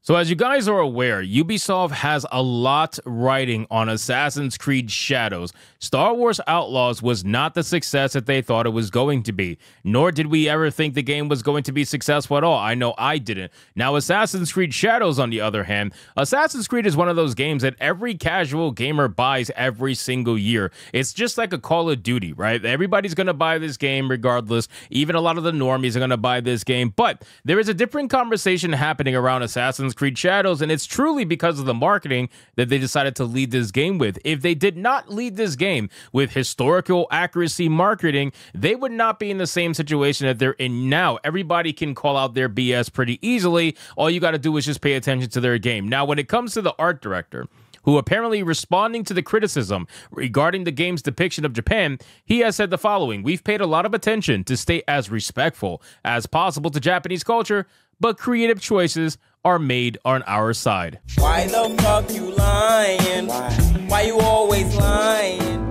So as you guys are aware, Ubisoft has a lot riding on Assassin's Creed Shadows. Star Wars Outlaws was not the success that they thought it was going to be, nor did we ever think the game was going to be successful at all. I know I didn't. Now, Assassin's Creed Shadows, on the other hand, Assassin's Creed is one of those games that every casual gamer buys every single year. It's just like a Call of Duty, right? Everybody's going to buy this game regardless. Even a lot of the normies are going to buy this game. But there is a different conversation happening around Assassin's Creed Shadows, and it's truly because of the marketing that they decided to lead this game with. If they did not lead this game with historical accuracy marketing, they would not be in the same situation that they're in now. Everybody can call out their BS pretty easily. All you got to do is just pay attention to their game. Now, when it comes to the art director, who apparently responding to the criticism regarding the game's depiction of Japan, he has said the following: "We've paid a lot of attention to stay as respectful as possible to Japanese culture, but creative choices are made on our side." Why the fuck you lying? Why you always lying?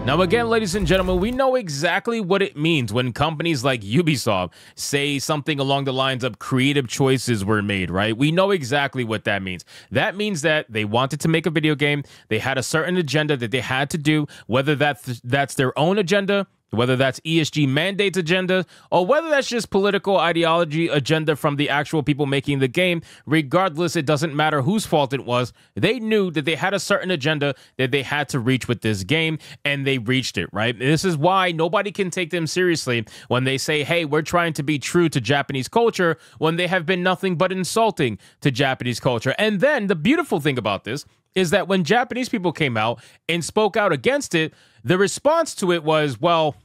Now, again, ladies and gentlemen, we know exactly what it means when companies like Ubisoft say something along the lines of creative choices were made, right? We know exactly what that means. That means that they wanted to make a video game. They had a certain agenda that they had to do, whether that's their own agenda, whether that's ESG mandates agenda, or whether that's just political ideology agenda from the actual people making the game. Regardless, it doesn't matter whose fault it was. They knew that they had a certain agenda that they had to reach with this game, and they reached it, right? This is why nobody can take them seriously when they say, hey, we're trying to be true to Japanese culture, when they have been nothing but insulting to Japanese culture. And then the beautiful thing about this is that when Japanese people came out and spoke out against it, the response to it was, well,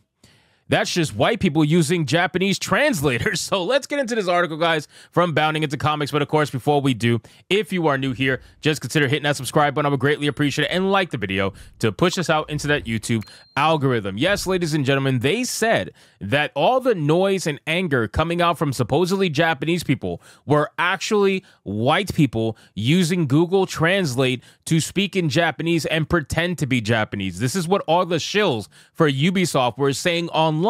that's just white people using Japanese translators. So let's get into this article, guys, from Bounding Into Comics. But of course, before we do, if you are new here, just consider hitting that subscribe button. I would greatly appreciate it, and like the video to push us out into that YouTube algorithm. Yes, ladies and gentlemen, they said that all the noise and anger coming out from supposedly Japanese people were actually white people using Google Translate to speak in Japanese and pretend to be Japanese. This is what all the shills for Ubisoft were saying online.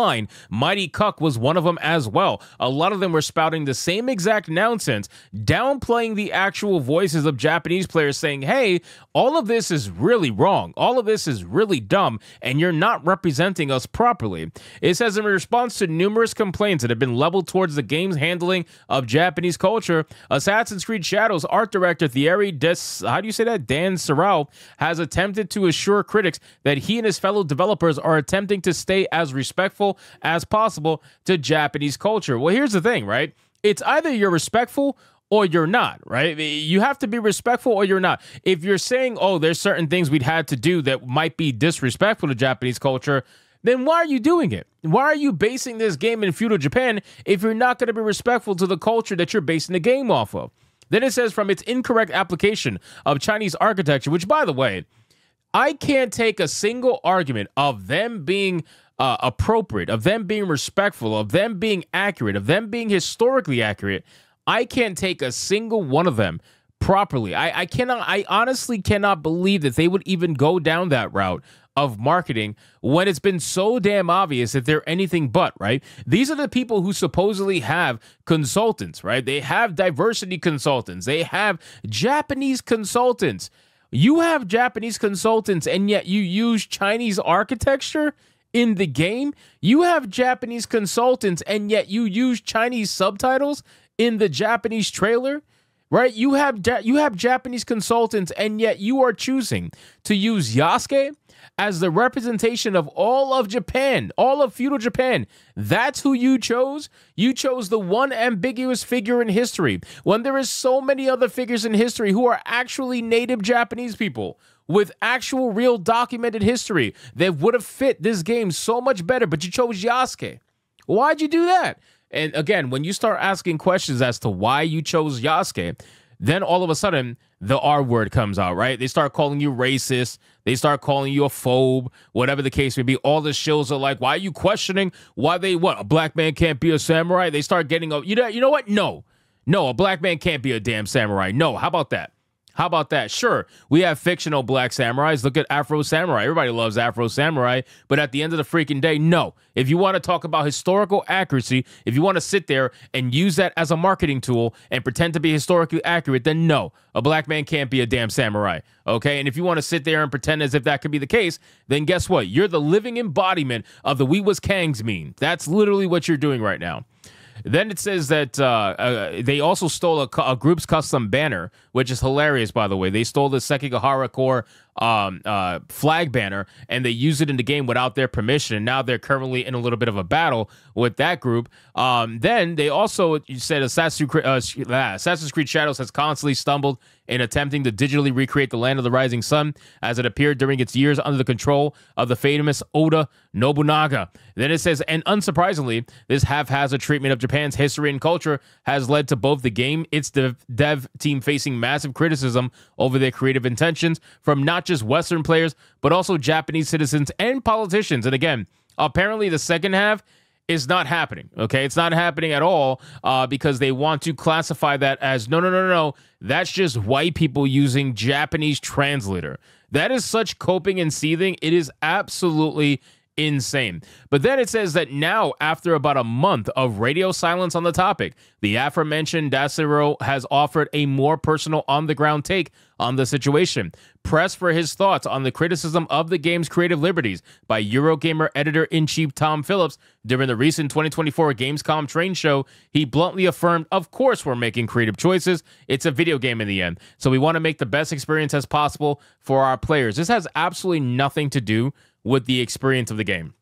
Mighty Cuck was one of them as well. A lot of them were spouting the same exact nonsense, downplaying the actual voices of Japanese players, saying, hey, all of this is really wrong. All of this is really dumb, and you're not representing us properly. It says in response to numerous complaints that have been leveled towards the game's handling of Japanese culture, Assassin's Creed Shadows art director Thierry Dan Serral has attempted to assure critics that he and his fellow developers are attempting to stay as respectful as possible to Japanese culture. Well, here's the thing, right? It's either you're respectful or you're not, right? You have to be respectful or you're not. If you're saying, oh, there's certain things we'd had to do that might be disrespectful to Japanese culture, then why are you doing it? Why are you basing this game in feudal Japan if you're not going to be respectful to the culture that you're basing the game off of? Then it says, from its incorrect application of Chinese architecture, which, by the way, I can't take a single argument of them being appropriate, of them being respectful, of them being accurate, of them being historically accurate. I can't take a single one of them properly. I honestly cannot believe that they would even go down that route of marketing when it's been so damn obvious that they're anything but, right? These are the people who supposedly have consultants, right? They have diversity consultants. They have Japanese consultants. You have Japanese consultants, and yet you use Chinese architecture in the game. You have Japanese consultants, and yet you use Chinese subtitles in the Japanese trailer, right? You have Japanese consultants, and yet you are choosing to use Yasuke as the representation of all of Japan, all of feudal Japan. That's who you chose? You chose the one ambiguous figure in history when there is so many other figures in history who are actually native Japanese people with actual real documented history that would have fit this game so much better, but you chose Yasuke. Why'd you do that? And again, when you start asking questions as to why you chose Yasuke, then all of a sudden the R word comes out, right? They start calling you racist. They start calling you a phobe, whatever the case may be. All the shills are like, why are you questioning why a black man can't be a samurai? They start getting, you know what? No, a black man can't be a damn samurai. No, how about that? How about that? Sure, we have fictional black samurais. Look at Afro Samurai. Everybody loves Afro Samurai. But at the end of the freaking day, no. If you want to talk about historical accuracy, if you want to sit there and use that as a marketing tool and pretend to be historically accurate, then no. A black man can't be a damn samurai. Okay? And if you want to sit there and pretend as if that could be the case, then guess what? You're the living embodiment of the We Was Kangs meme. That's literally what you're doing right now. Then it says that they also stole a group's custom banner, which is hilarious, by the way. They stole the Sekigahara Core flag banner, and they used it in the game without their permission. And now they're currently in a little bit of a battle with that group. Then they also said Assassin's Creed Shadows has constantly stumbled in attempting to digitally recreate the land of the rising sun as it appeared during its years under the control of the famous Oda Nobunaga. Then it says, and unsurprisingly, this haphazard treatment of Japan's history and culture has led to both the game, its dev team facing massive criticism over their creative intentions from not just Western players, but also Japanese citizens and politicians. And again, apparently the second half is not happening, okay? It's not happening at all because they want to classify that as, no. That's just white people using Japanese translator. That is such coping and seething. It is absolutely insane. But then it says that now, after about a month of radio silence on the topic, the aforementioned Dasiro has offered a more personal on-the-ground take on the situation. Pressed for his thoughts on the criticism of the game's creative liberties by Eurogamer editor-in-chief Tom Phillips during the recent 2024 Gamescom train show, he bluntly affirmed, of course we're making creative choices. It's a video game in the end. So we want to make the best experience as possible for our players. This has absolutely nothing to do with the experience of the game.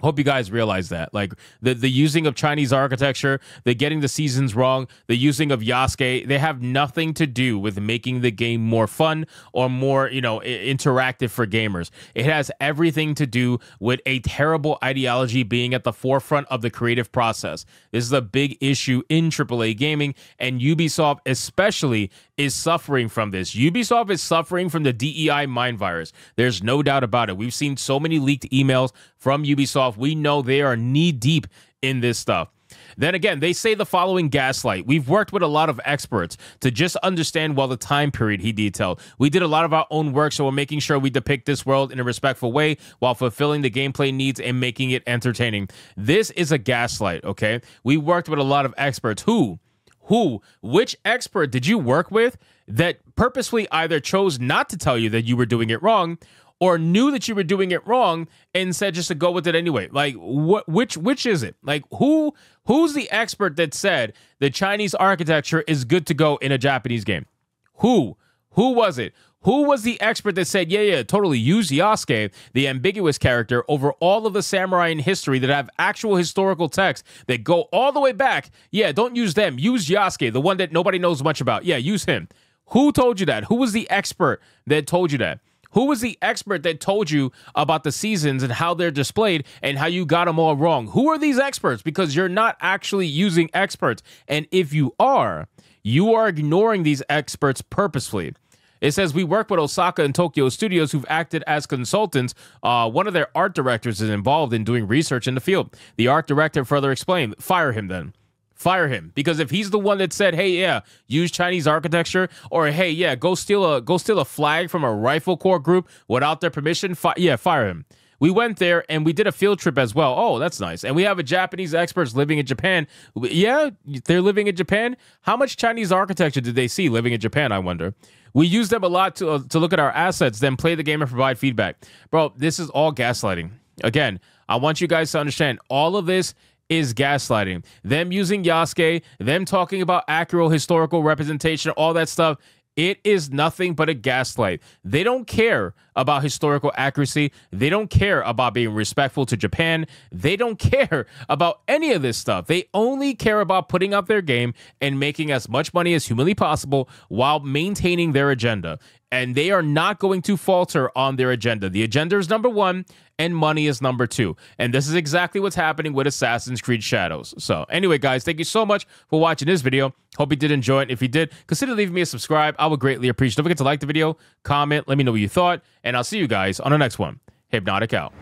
Hope you guys realize that. Like, the using of Chinese architecture, the getting the seasons wrong, the using of Yasuke, they have nothing to do with making the game more fun or more, interactive for gamers. It has everything to do with a terrible ideology being at the forefront of the creative process. This is a big issue in AAA gaming, and Ubisoft especially is suffering from this. Ubisoft is suffering from the DEI mind virus. There's no doubt about it. We've seen so many leaked emails from Ubisoft. We know they are knee deep in this stuff. Then again, they say the following Gaslight. We've worked with a lot of experts to just understand the time period he detailed. We did a lot of our own work, so we're making sure we depict this world in a respectful way while fulfilling the gameplay needs and making it entertaining. This is a gaslight, okay? We worked with a lot of experts. Which expert did you work with that purposely either chose not to tell you that you were doing it wrong or knew that you were doing it wrong and said just to go with it anyway? Like, which is it? Like, who's the expert that said the Chinese architecture is good to go in a Japanese game? Who was it? Who was the expert that said, yeah, totally use Yasuke, the ambiguous character, over all of the samurai in history that have actual historical texts that go all the way back? Yeah, don't use them. Use Yasuke, the one that nobody knows much about. Yeah, use him. Who told you that? Who was the expert that told you that? Who was the expert that told you about the seasons and how they're displayed and how you got them all wrong? Who are these experts? Because you're not actually using experts. And if you are ignoring these experts purposefully. It says, we work with Osaka and Tokyo studios who've acted as consultants. One of their art directors is involved in doing research in the field. The art director further explained, fire him then. Fire him. Because if he's the one that said, hey, yeah, use Chinese architecture, or hey, yeah, go steal a flag from a rifle corps group without their permission, fire him. We went there and we did a field trip as well. Oh, that's nice. And we have a Japanese experts living in Japan. Yeah, they're living in Japan. How much Chinese architecture did they see living in Japan, I wonder? We use them a lot to look at our assets, then play the game and provide feedback. Bro, this is all gaslighting. Again, I want you guys to understand all of this is gaslighting. Them using Yasuke, them talking about accurate historical representation, all that stuff. It is nothing but a gaslight. They don't care about historical accuracy. They don't care about being respectful to Japan. They don't care about any of this stuff. They only care about putting out their game and making as much money as humanly possible while maintaining their agenda. And they are not going to falter on their agenda. The agenda is number one, and money is number two. And this is exactly what's happening with Assassin's Creed Shadows. So anyway, guys, thank you so much for watching this video. Hope you did enjoy it. If you did, consider leaving me a subscribe. I would greatly appreciate it. Don't forget to like the video, comment, let me know what you thought, and I'll see you guys on the next one. Hypnotic out.